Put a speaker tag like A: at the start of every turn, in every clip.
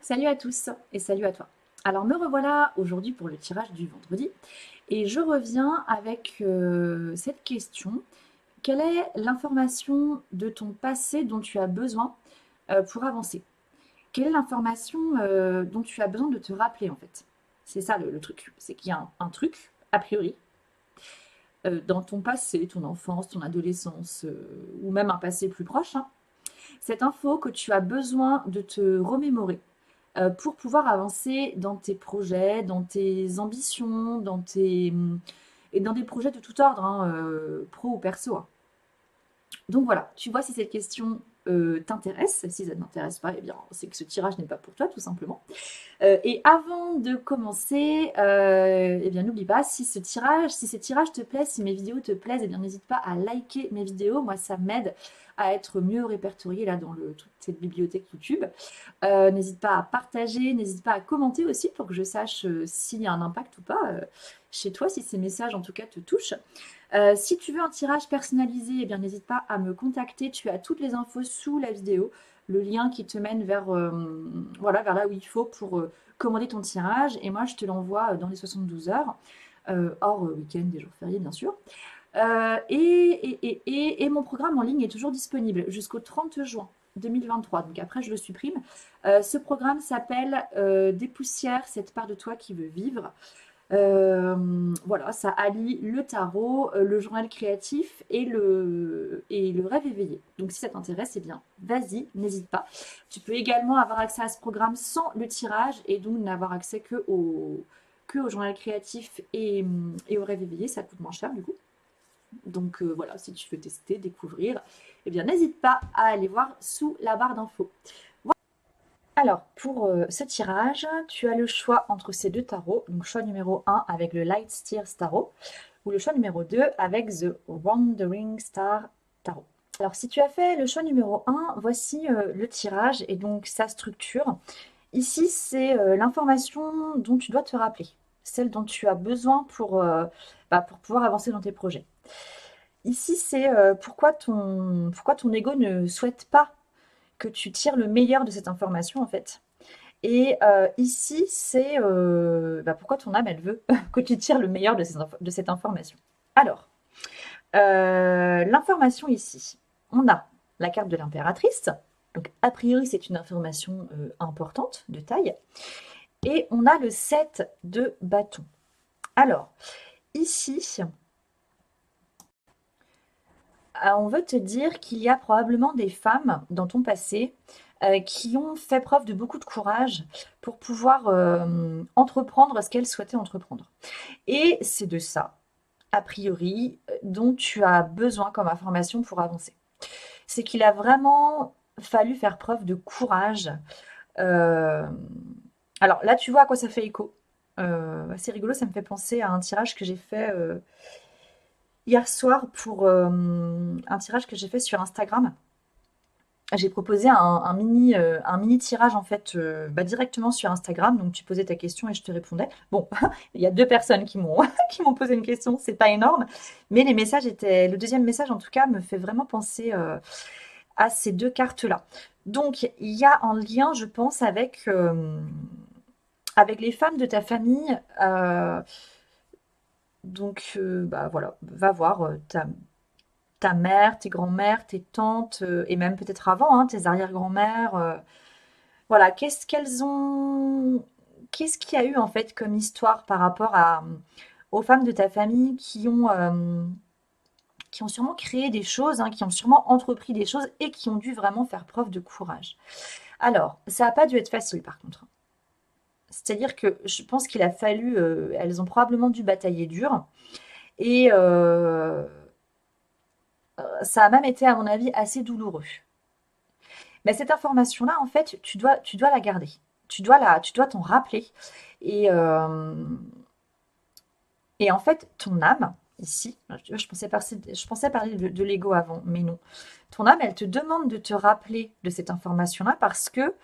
A: Salut à tous et salut à toi. Alors me revoilà aujourd'hui pour le tirage du vendredi et je reviens avec cette question. Quelle est l'information de ton passé dont tu as besoin pour avancer? Quelle est l'information dont tu as besoin de te rappeler en fait? C'est ça le truc. C'est qu'il y a un truc, a priori, dans ton passé, ton enfance, ton adolescence, ou même un passé plus proche, hein, cette info que tu as besoin de te remémorer pour pouvoir avancer dans tes projets, dans tes ambitions, et dans des projets de tout ordre, hein, pro ou perso, hein. Donc voilà, tu vois si cette question t'intéresse. Si ça ne t'intéresse pas, eh bien, c'est que ce tirage n'est pas pour toi, tout simplement. Et avant de commencer, eh bien, n'oublie pas, si ces tirages te plaisent, si mes vidéos te plaisent, eh bien, n'hésite pas à liker mes vidéos. Moi, ça m'aide à être mieux répertoriée là dans toute cette bibliothèque YouTube. N'hésite pas à partager, n'hésite pas à commenter aussi pour que je sache s'il y a un impact ou pas chez toi, si ces messages en tout cas te touchent. Si tu veux un tirage personnalisé, eh bien n'hésite pas à me contacter. Tu as toutes les infos sous la vidéo, le lien qui te mène vers, voilà, vers là où il faut pour commander ton tirage. Et moi, je te l'envoie dans les 72 heures, hors week-end et jours fériés, bien sûr. Et mon programme en ligne est toujours disponible jusqu'au 30 juin 2023. Donc après, je le supprime. Ce programme s'appelle Dépoussière cette part de toi qui veut vivre. Voilà, ça allie le tarot, le journal créatif et le rêve éveillé. Donc si ça t'intéresse, eh bien, vas-y, n'hésite pas. Tu peux également avoir accès à ce programme sans le tirage et donc n'avoir accès que au journal créatif et au rêve éveillé. Ça coûte moins cher du coup. Donc voilà, si tu veux tester, découvrir, eh bien n'hésite pas à aller voir sous la barre d'infos. Voilà. Alors, pour ce tirage, tu as le choix entre ces deux tarots. Donc choix numéro 1 avec le Light Steers Tarot ou le choix numéro 2 avec The Wandering Star Tarot. Alors si tu as fait le choix numéro 1, voici le tirage et donc sa structure. Ici, c'est l'information dont tu dois te rappeler, celle dont tu as besoin pour pouvoir avancer dans tes projets. Ici, c'est pourquoi ton ego ne souhaite pas que tu tires le meilleur de cette information, en fait. Et ici, c'est pourquoi ton âme, elle veut que tu tires le meilleur de cette information. Alors, l'information ici, on a la carte de l'impératrice. Donc, a priori, c'est une information importante, de taille. Et on a le 7 de bâton. Alors, ici, on veut te dire qu'il y a probablement des femmes dans ton passé qui ont fait preuve de beaucoup de courage pour pouvoir entreprendre ce qu'elles souhaitaient entreprendre. Et c'est de ça, a priori, dont tu as besoin comme information pour avancer. C'est qu'il a vraiment fallu faire preuve de courage. Euh, alors là, tu vois à quoi ça fait écho. C'est rigolo, ça me fait penser à un tirage que j'ai fait hier soir pour un tirage que j'ai fait sur Instagram. J'ai proposé un mini tirage en fait directement sur Instagram. Donc tu posais ta question et je te répondais. Bon, il y a deux personnes qui m'ont qui m'ont posé une question, c'est pas énorme, mais le deuxième message en tout cas me fait vraiment penser à ces deux cartes-là. Donc il y a un lien, je pense, avec les femmes de ta famille. Donc voilà, va voir ta mère, tes grands-mères, tes tantes, et même peut-être avant, hein, tes arrière-grand-mères. Voilà, qu'est-ce qu'il y a eu en fait comme histoire par rapport aux femmes de ta famille qui ont sûrement créé des choses, hein, qui ont sûrement entrepris des choses et qui ont dû vraiment faire preuve de courage. Alors, ça n'a pas dû être facile par contre. C'est-à-dire que je pense qu'il a fallu, elles ont probablement dû batailler dur et ça a même été, à mon avis, assez douloureux. Mais cette information-là, en fait, tu dois la garder. Tu dois t'en rappeler. Et, euh, et en fait, ton âme, ici, je pensais parler de l'ego avant, mais non. Ton âme, elle te demande de te rappeler de cette information-là parce que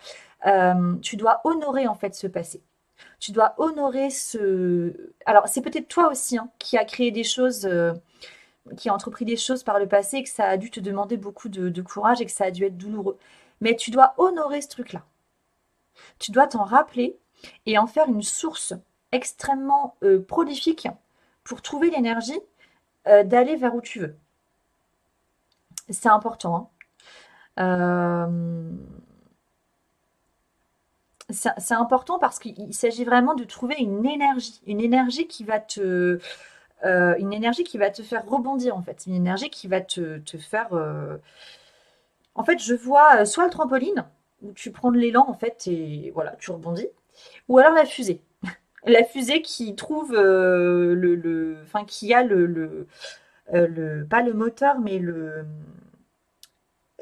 A: tu dois honorer en fait ce passé. Tu dois honorer ce. Alors, c'est peut-être toi aussi hein, qui a créé des choses, qui a entrepris des choses par le passé et que ça a dû te demander beaucoup de courage et que ça a dû être douloureux. Mais tu dois honorer ce truc-là. Tu dois t'en rappeler et en faire une source extrêmement prolifique pour trouver l'énergie d'aller vers où tu veux. C'est important, hein. C'est important parce qu'il s'agit vraiment de trouver une énergie qui va une énergie qui va te faire rebondir en fait, une énergie qui va te faire. En fait, je vois soit le trampoline où tu prends de l'élan en fait et voilà, tu rebondis, ou alors la fusée. La fusée qui trouve enfin qui a pas le moteur, mais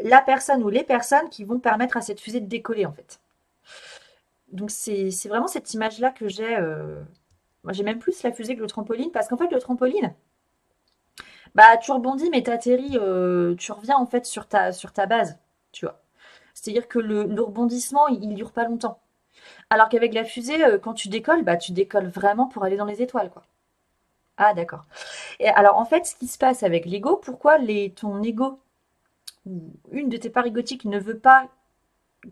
A: la personne ou les personnes qui vont permettre à cette fusée de décoller en fait. Donc c'est vraiment cette image-là que j'ai. Moi, j'ai même plus la fusée que le trampoline parce qu'en fait, le trampoline, bah, tu rebondis, mais t'atterris, tu reviens en fait sur ta base, tu vois. C'est-à-dire que le rebondissement, il dure pas longtemps. Alors qu'avec la fusée, quand tu décolles, bah, tu décolles vraiment pour aller dans les étoiles, quoi. Ah, d'accord. Et alors, en fait, ce qui se passe avec l'ego, pourquoi ton ego ou une de tes parts égotiques ne veut pas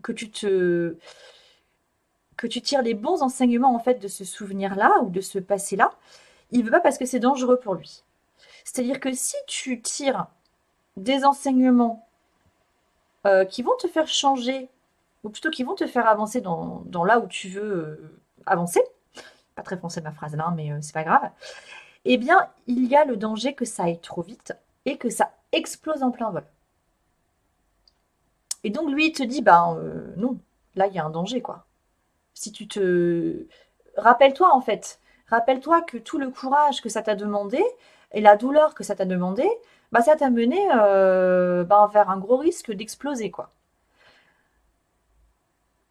A: que que tu tires les bons enseignements en fait de ce souvenir-là ou de ce passé-là, il veut pas parce que c'est dangereux pour lui. C'est-à-dire que si tu tires des enseignements qui vont te faire changer, ou plutôt qui vont te faire avancer dans là où tu veux avancer, pas très français ma phrase là, hein, mais c'est pas grave, eh bien, il y a le danger que ça aille trop vite et que ça explose en plein vol. Et donc lui, il te dit, ben non, là, il y a un danger, quoi. Si tu te... Rappelle-toi, en fait, rappelle-toi que tout le courage que ça t'a demandé et la douleur que ça t'a demandé, bah, ça t'a mené ben, vers un gros risque d'exploser, quoi.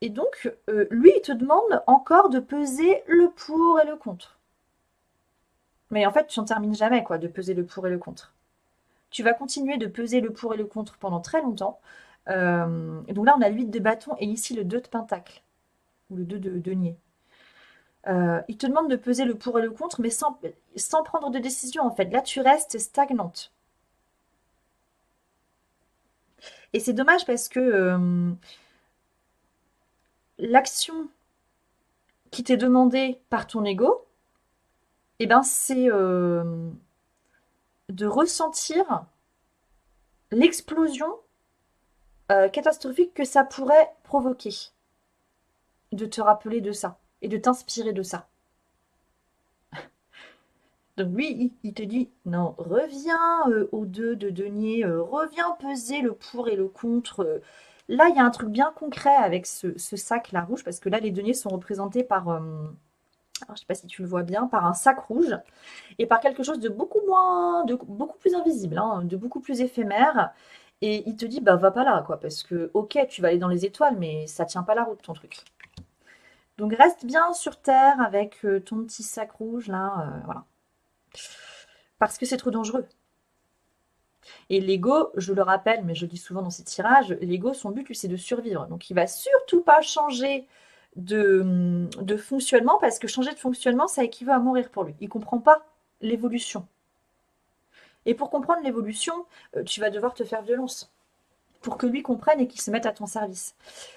A: Et donc, lui, il te demande encore de peser le pour et le contre. Mais en fait, tu n'en termines jamais, quoi, de peser le pour et le contre. Tu vas continuer de peser le pour et le contre pendant très longtemps. Et donc là, on a le 8 de bâton et ici le 2 de pentacle, ou le 2 de denier. Il te demande de peser le pour et le contre, mais sans prendre de décision, en fait. Là, tu restes stagnante. Et c'est dommage parce que l'action qui t'est demandée par ton ego, eh ben, c'est de ressentir l'explosion catastrophique que ça pourrait provoquer, de te rappeler de ça et de t'inspirer de ça. Donc lui, il te dit, non, reviens au 2 de denier, reviens peser le pour et le contre. Là, il y a un truc bien concret avec ce sac-là rouge, parce que là, les deniers sont représentés par, alors, je ne sais pas si tu le vois bien, par un sac rouge et par quelque chose de beaucoup plus invisible, hein, de beaucoup plus éphémère. Et il te dit, bah va pas là, quoi, parce que, ok, tu vas aller dans les étoiles, mais ça tient pas la route, ton truc. Donc reste bien sur Terre avec ton petit sac rouge, là, voilà. Parce que c'est trop dangereux. Et l'ego, je le rappelle, mais je le dis souvent dans ces tirages, l'ego, son but, lui, c'est de survivre. Donc il va surtout pas changer de fonctionnement, parce que changer de fonctionnement, ça équivaut à mourir pour lui. Il comprend pas l'évolution. Et pour comprendre l'évolution, tu vas devoir te faire violence pour que lui comprenne et qu'il se mette à ton service.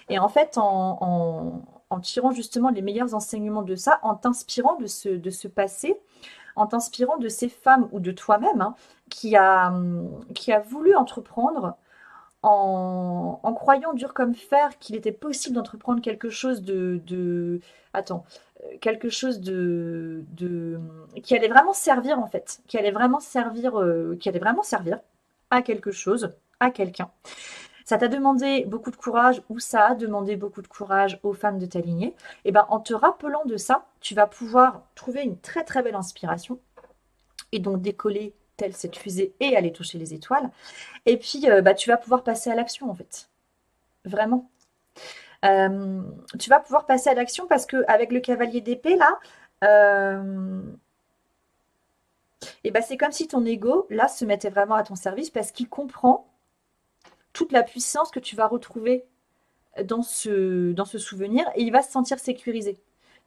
A: Et en fait, en tirant justement les meilleurs enseignements de ça, en t'inspirant de ce passé, en t'inspirant de ces femmes ou de toi-même, hein, qui a voulu entreprendre en croyant dur comme fer qu'il était possible d'entreprendre quelque chose attends, quelque chose qui allait vraiment servir en fait, qui allait vraiment servir à quelque chose, à quelqu'un. Ça t'a demandé beaucoup de courage ou ça a demandé beaucoup de courage aux femmes de ta lignée. Et ben en te rappelant de ça, tu vas pouvoir trouver une très très belle inspiration et donc décoller telle cette fusée et aller toucher les étoiles. Et puis, bah, tu vas pouvoir passer à l'action, en fait. Vraiment. Tu vas pouvoir passer à l'action parce qu'avec le cavalier d'épée, là, et bah, c'est comme si ton ego, là, se mettait vraiment à ton service parce qu'il comprend toute la puissance que tu vas retrouver dans ce souvenir et il va se sentir sécurisé.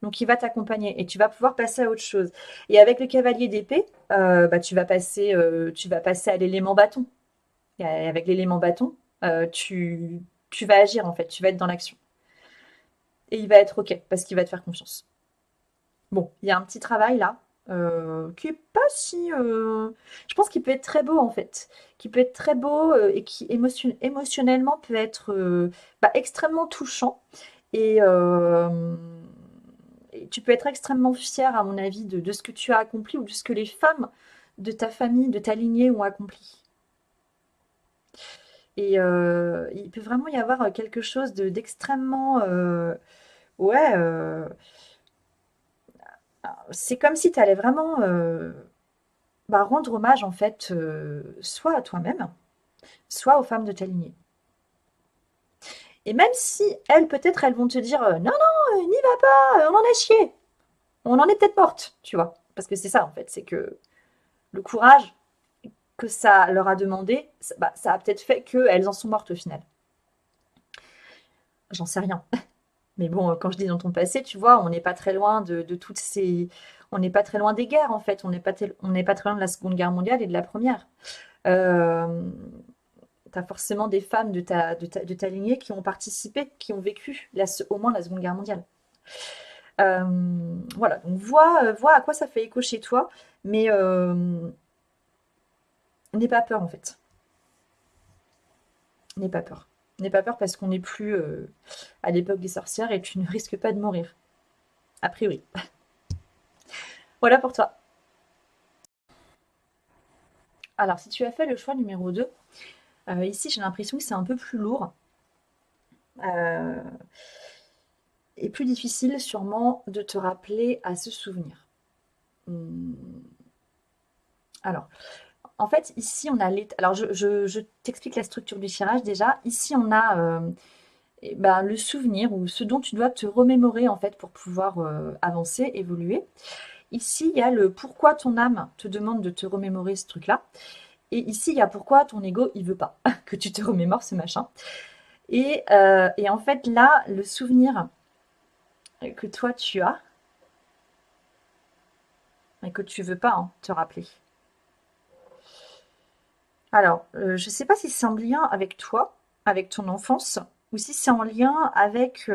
A: Donc, il va t'accompagner et tu vas pouvoir passer à autre chose. Et avec le cavalier d'épée, bah, tu vas passer à l'élément bâton. Et avec l'élément bâton, tu vas agir en fait, tu vas être dans l'action. et il va être OK parce qu'il va te faire confiance. Bon, il y a un petit travail là, qui est pas si, je pense qu'il peut être très beau en fait, qui peut être très beau, et qui émotionnellement peut être, bah, extrêmement touchant et et tu peux être extrêmement fier à mon avis de ce que tu as accompli ou de ce que les femmes de ta famille, de ta lignée ont accompli. Et il peut vraiment y avoir, quelque chose d'extrêmement, ouais, c'est comme si tu allais vraiment, bah, rendre hommage en fait, soit à toi-même, soit aux femmes de ta lignée. Et même si elles, peut-être, elles vont te dire non, non, n'y va pas, on en a chié, on en est peut-être morte, tu vois. Parce que c'est ça en fait, c'est que le courage que ça leur a demandé, bah, ça a peut-être fait qu'elles en sont mortes au final. J'en sais rien. Mais bon, quand je dis dans ton passé, tu vois, on n'est pas très loin de toutes ces. On n'est pas très loin des guerres en fait, on n'est pas très loin de la Seconde Guerre mondiale et de la Première. Euh, tu as forcément des femmes de ta lignée qui ont participé, qui ont vécu au moins la Seconde Guerre mondiale. Voilà, donc vois à quoi ça fait écho chez toi, mais n'aie pas peur en fait. N'aie pas peur. N'aie pas peur parce qu'on n'est plus à l'époque des sorcières et tu ne risques pas de mourir, a priori. Voilà pour toi. Alors, si tu as fait le choix numéro 2, ici j'ai l'impression que c'est un peu plus lourd euh, et plus difficile sûrement de te rappeler à ce souvenir. Hum, Alors, en fait, ici on a alors je t'explique la structure du tirage déjà. Ici on a eh ben, le souvenir ou ce dont tu dois te remémorer en fait pour pouvoir avancer, évoluer. Ici il y a le pourquoi ton âme te demande de te remémorer ce truc-là. Et ici il y a pourquoi ton ego il veut pas que tu te remémores ce machin. Et en fait, là, le souvenir que toi tu as, et que tu veux pas hein, te rappeler. Alors, je sais pas si c'est en lien avec toi, avec ton enfance, ou si c'est en lien avec...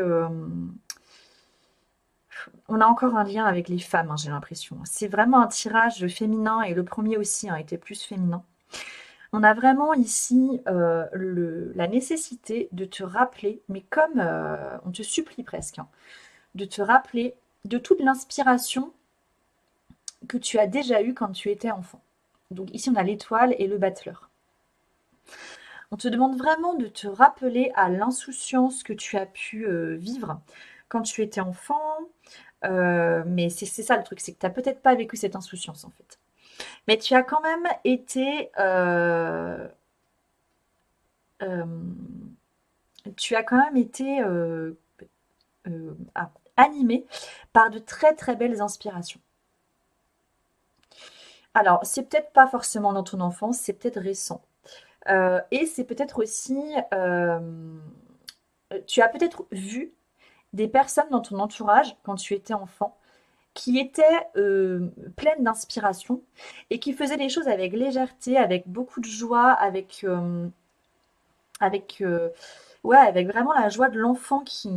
A: on a encore un lien avec les femmes, hein, j'ai l'impression. C'est vraiment un tirage féminin, et le premier aussi hein, était plus féminin. On a vraiment ici la nécessité de te rappeler, mais comme on te supplie presque, hein, de te rappeler de toute l'inspiration que tu as déjà eue quand tu étais enfant. Donc ici, on a l'étoile et le battleur. On te demande vraiment de te rappeler à l'insouciance que tu as pu vivre quand tu étais enfant. Mais c'est ça le truc, c'est que tu n'as peut-être pas vécu cette insouciance en fait. Mais tu as quand même été, euh, tu as quand même été animé par de très très belles inspirations. Alors, c'est peut-être pas forcément dans ton enfance, c'est peut-être récent. Et c'est peut-être aussi, tu as peut-être vu des personnes dans ton entourage quand tu étais enfant qui étaient pleines d'inspiration et qui faisaient les choses avec légèreté, avec beaucoup de joie, avec, ouais, avec vraiment la joie de l'enfant qui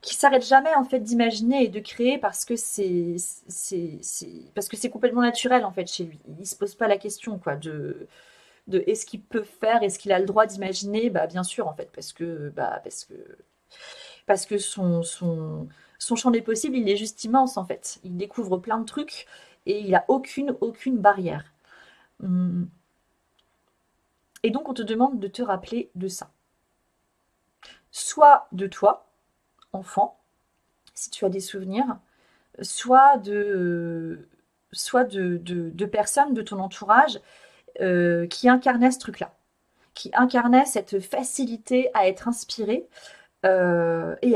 A: s'arrête jamais en fait d'imaginer et de créer parce que parce que c'est complètement naturel en fait chez lui. Il se pose pas la question quoi de est-ce qu'il peut faire, est-ce qu'il a le droit d'imaginer? Bah bien sûr en fait parce que son champ des possibles, il est juste immense en fait. Il découvre plein de trucs et il a aucune barrière. Hum. Et donc on te demande de te rappeler de ça. Soit de toi, enfant, si tu as des souvenirs, soit de personnes de ton entourage qui incarnaient ce truc-là, qui incarnaient cette facilité à être inspiré et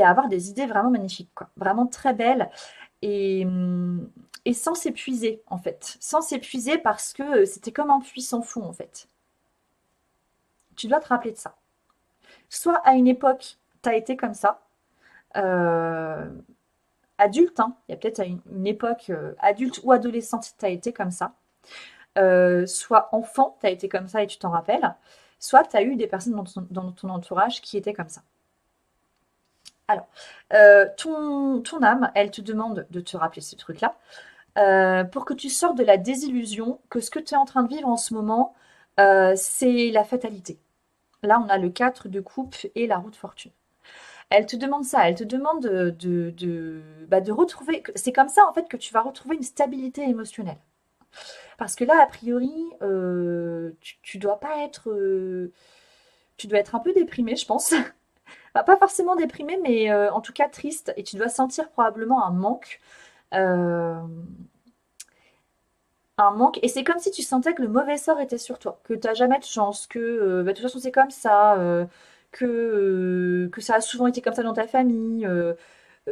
A: à avoir des idées vraiment magnifiques, quoi. Vraiment très belles et sans s'épuiser, en fait. Sans s'épuiser parce que c'était comme un puits sans fond, en fait. Tu dois te rappeler de ça. Soit à une époque, tu as été comme ça, euh, adulte, hein, il y a peut-être à une époque adulte ou adolescente, tu as été comme ça. Soit enfant, tu as été comme ça et tu t'en rappelles. Soit tu as eu des personnes dans ton entourage qui étaient comme ça. Alors, ton âme, elle te demande de te rappeler ce truc-là, pour que tu sortes de la désillusion que ce que tu es en train de vivre en ce moment, c'est la fatalité. Là, on a le 4 de coupe et la roue de fortune. Elle te demande ça, elle te demande de retrouver. C'est comme ça, en fait, que tu vas retrouver une stabilité émotionnelle. Parce que là, a priori, tu dois pas être. Tu dois être un peu déprimé, je pense. Enfin, pas forcément déprimé, mais en tout cas triste. Et tu dois sentir probablement un manque. euh, un manque. Et c'est comme si tu sentais que le mauvais sort était sur toi, que tu n'as jamais de chance, que bah, de toute façon c'est comme ça, que ça a souvent été comme ça dans ta famille,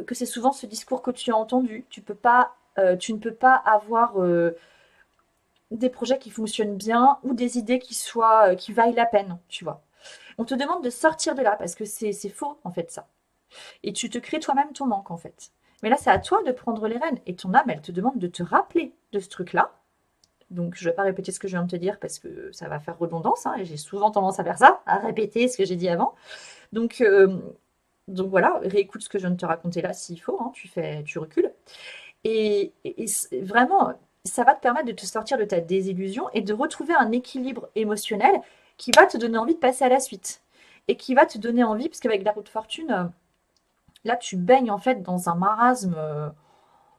A: que c'est souvent ce discours que tu as entendu. Tu ne peux pas avoir des projets qui fonctionnent bien ou des idées qui vaillent la peine, tu vois. On te demande de sortir de là parce que c'est faux en fait ça. Et tu te crées toi-même ton manque en fait. Mais là c'est à toi de prendre les rênes et ton âme elle te demande de te rappeler de ce truc-là. Donc, je ne vais pas répéter ce que je viens de te dire parce que ça va faire redondance, hein, et j'ai souvent tendance à faire ça, à répéter ce que j'ai dit avant. Donc, euh, donc voilà, réécoute ce que je viens de te raconter là s'il faut, hein, tu recules. Et vraiment, ça va te permettre de te sortir de ta désillusion et de retrouver un équilibre émotionnel qui va te donner envie de passer à la suite. Et qui va te donner envie, parce qu'avec la roue de fortune, là, tu baignes en fait dans un marasme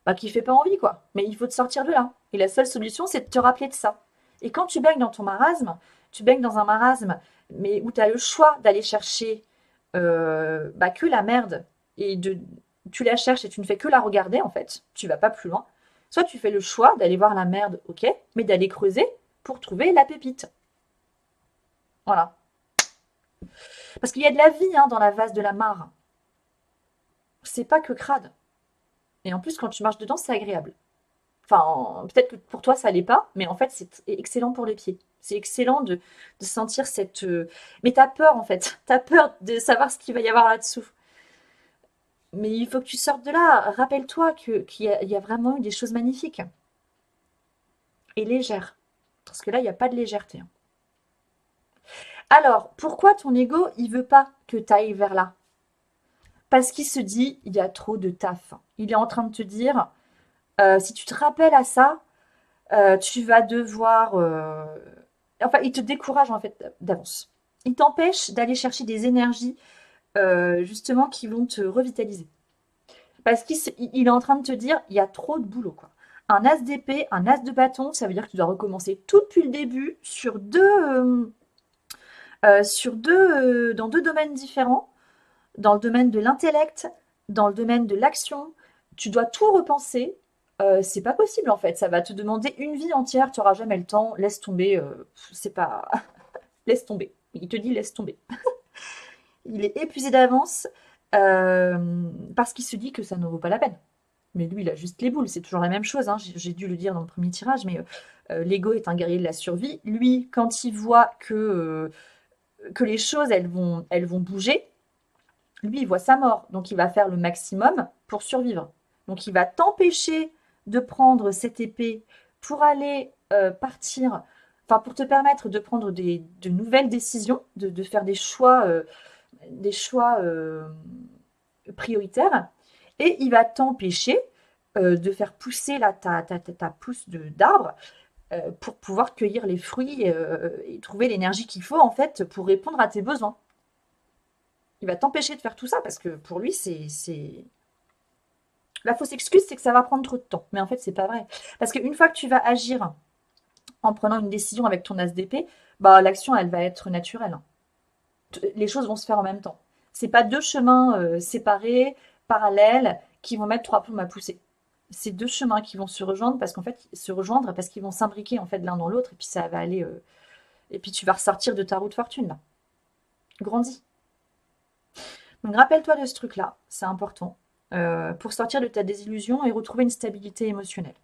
A: bah, qui fait pas envie, quoi. Mais il faut te sortir de là. Et la seule solution, c'est de te rappeler de ça. Et quand tu baignes dans ton marasme, tu baignes dans un marasme, mais où tu as le choix d'aller chercher bah, que la merde, et tu la cherches et tu ne fais que la regarder, en fait. Tu vas pas plus loin. Soit tu fais le choix d'aller voir la merde, ok, mais d'aller creuser pour trouver la pépite. Voilà. Parce qu'il y a de la vie hein, dans la vase de la mare. C'est pas que crade. Et en plus, quand tu marches dedans, c'est agréable. Enfin, peut-être que pour toi, ça l'est pas, mais en fait, c'est excellent pour les pieds. C'est excellent de sentir cette. Mais t'as peur, en fait. T'as peur de savoir ce qu'il va y avoir là-dessous. Mais il faut que tu sortes de là. Rappelle-toi qu'il y a vraiment eu des choses magnifiques et légères. Parce que là, il n'y a pas de légèreté, hein. Alors, pourquoi ton ego, il veut pas que tu ailles vers là? Parce qu'il se dit, il y a trop de taf. Il est en train de te dire, si tu te rappelles à ça, tu vas devoir. Enfin, il te décourage en fait d'avance. Il t'empêche d'aller chercher des énergies justement qui vont te revitaliser. Parce qu'il est en train de te dire, il y a trop de boulot quoi. Un as d'épée, un as de bâton, ça veut dire que tu dois recommencer tout depuis le début dans deux domaines différents, dans le domaine de l'intellect, dans le domaine de l'action. Tu dois tout repenser. C'est pas possible en fait. Ça va te demander une vie entière. Tu n'auras jamais le temps. Laisse tomber. C'est pas. Laisse tomber. Il te dit laisse tomber. Il est épuisé d'avance parce qu'il se dit que ça ne vaut pas la peine. Mais lui, il a juste les boules. C'est toujours la même chose, hein. J'ai dû le dire dans le premier tirage, mais l'ego est un guerrier de la survie. Lui, quand il voit que les choses, elles vont bouger, lui, il voit sa mort. Donc, il va faire le maximum pour survivre. Donc, il va t'empêcher de prendre cette épée pour aller partir, enfin, pour te permettre de prendre de nouvelles décisions, de faire des choix prioritaires. Et il va t'empêcher de faire pousser ta pousse d'arbre pour pouvoir cueillir les fruits et trouver l'énergie qu'il faut, en fait, pour répondre à tes besoins. Il va t'empêcher de faire tout ça parce que pour lui, c'est. La fausse excuse, c'est que ça va prendre trop de temps. Mais en fait, c'est pas vrai. Parce qu'une fois que tu vas agir en prenant une décision avec ton as d'épée, bah, l'action, elle va être naturelle, hein. Les choses vont se faire en même temps. C'est pas deux chemins séparés, parallèles, qui vont mettre trois plombs à pousser. C'est deux chemins qui vont se rejoindre parce qu'en fait, se rejoindre parce qu'ils vont s'imbriquer en fait l'un dans l'autre et puis ça va aller. Et puis tu vas ressortir de ta roue de fortune là. Grandis. Donc rappelle-toi de ce truc-là, c'est important, pour sortir de ta désillusion et retrouver une stabilité émotionnelle.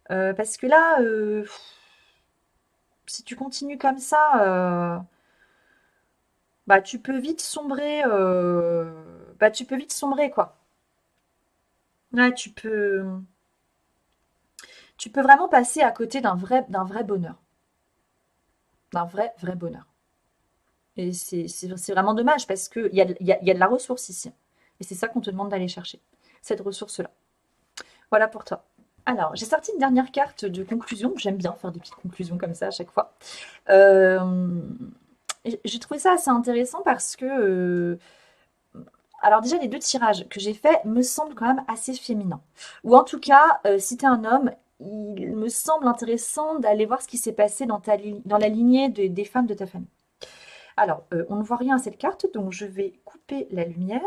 A: Parce que là, si tu continues comme ça, bah tu peux vite sombrer, bah tu peux vite sombrer quoi. Ouais, tu peux vraiment passer à côté d'un vrai bonheur, d'un vrai bonheur. Et c'est vraiment dommage parce qu'il y a, il y a de la ressource ici. Et c'est ça qu'on te demande d'aller chercher, cette ressource-là. Voilà pour toi. Alors, j'ai sorti une dernière carte de conclusion. J'aime bien faire des petites conclusions comme ça à chaque fois. Euh, j'ai trouvé ça assez intéressant parce que, alors déjà, les deux tirages que j'ai faits me semblent quand même assez féminins. Ou en tout cas, si tu es un homme, il me semble intéressant d'aller voir ce qui s'est passé dans la lignée des femmes de ta famille. Alors, on ne voit rien à cette carte, donc je vais couper la lumière.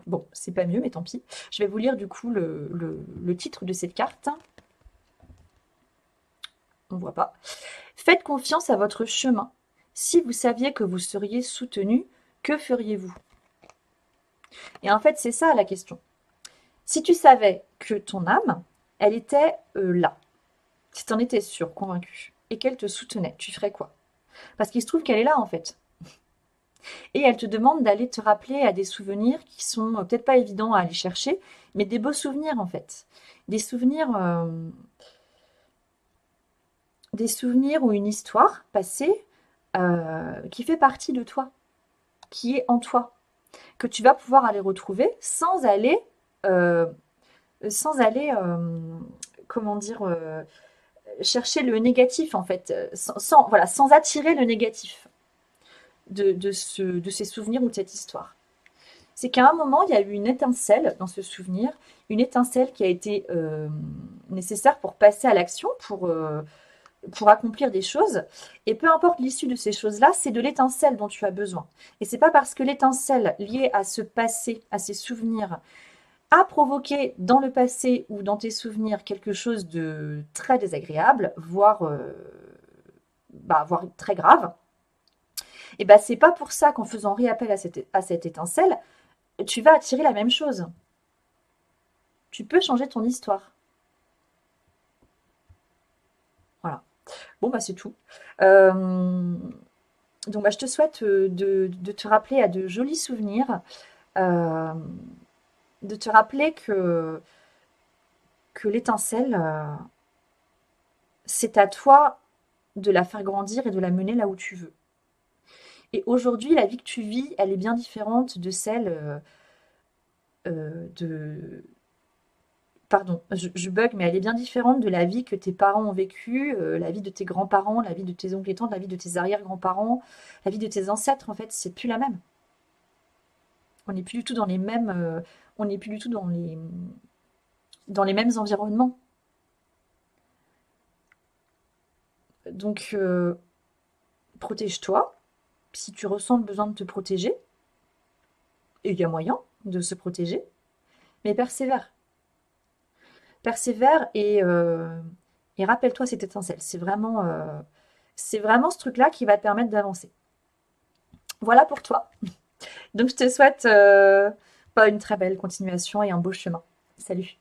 A: Bon, c'est pas mieux, mais tant pis. Je vais vous lire du coup le titre de cette carte. On voit pas. Faites confiance à votre chemin. Si vous saviez que vous seriez soutenu, que feriez-vous? Et en fait, c'est ça la question. Si tu savais que ton âme, elle était là, si tu en étais sûr, convaincu, et qu'elle te soutenait, tu ferais quoi? Parce qu'il se trouve qu'elle est là en fait. Et elle te demande d'aller te rappeler à des souvenirs qui sont peut-être pas évidents à aller chercher, mais des beaux souvenirs en fait. Des souvenirs, des souvenirs ou une histoire passée qui fait partie de toi, qui est en toi, que tu vas pouvoir aller retrouver euh, sans aller, comment dire, chercher le négatif en fait, voilà, sans attirer le négatif de ces souvenirs ou de cette histoire. C'est qu'à un moment, il y a eu une étincelle dans ce souvenir, une étincelle qui a été nécessaire pour passer à l'action, pour accomplir des choses. Et peu importe l'issue de ces choses-là, c'est de l'étincelle dont tu as besoin. Et c'est pas parce que l'étincelle liée à ce passé, à ces souvenirs, a provoqué dans le passé ou dans tes souvenirs quelque chose de très désagréable, voire très grave, et ben c'est pas pour ça qu'en faisant réappel à cette étincelle, tu vas attirer la même chose. Tu peux changer ton histoire. Voilà. Bon, bah c'est tout. Euh, donc, bah, je te souhaite de te rappeler à de jolis souvenirs, euh, de te rappeler que l'étincelle, c'est à toi de la faire grandir et de la mener là où tu veux. Et aujourd'hui, la vie que tu vis, elle est bien différente de celle de... Pardon, je bug, mais elle est bien différente de la vie que tes parents ont vécue, la vie de tes grands-parents, la vie de tes oncles et tantes, la vie de tes arrière-grands-parents, la vie de tes ancêtres, en fait, c'est plus la même. On n'est plus du tout dans les mêmes, on n'est plus du tout dans les mêmes environnements. Donc, protège-toi. Si tu ressens le besoin de te protéger, et il y a moyen de se protéger, mais persévère. Persévère et rappelle-toi cette étincelle. C'est vraiment ce truc-là qui va te permettre d'avancer. Voilà pour toi. Donc je te souhaite une très belle continuation et un beau chemin. Salut.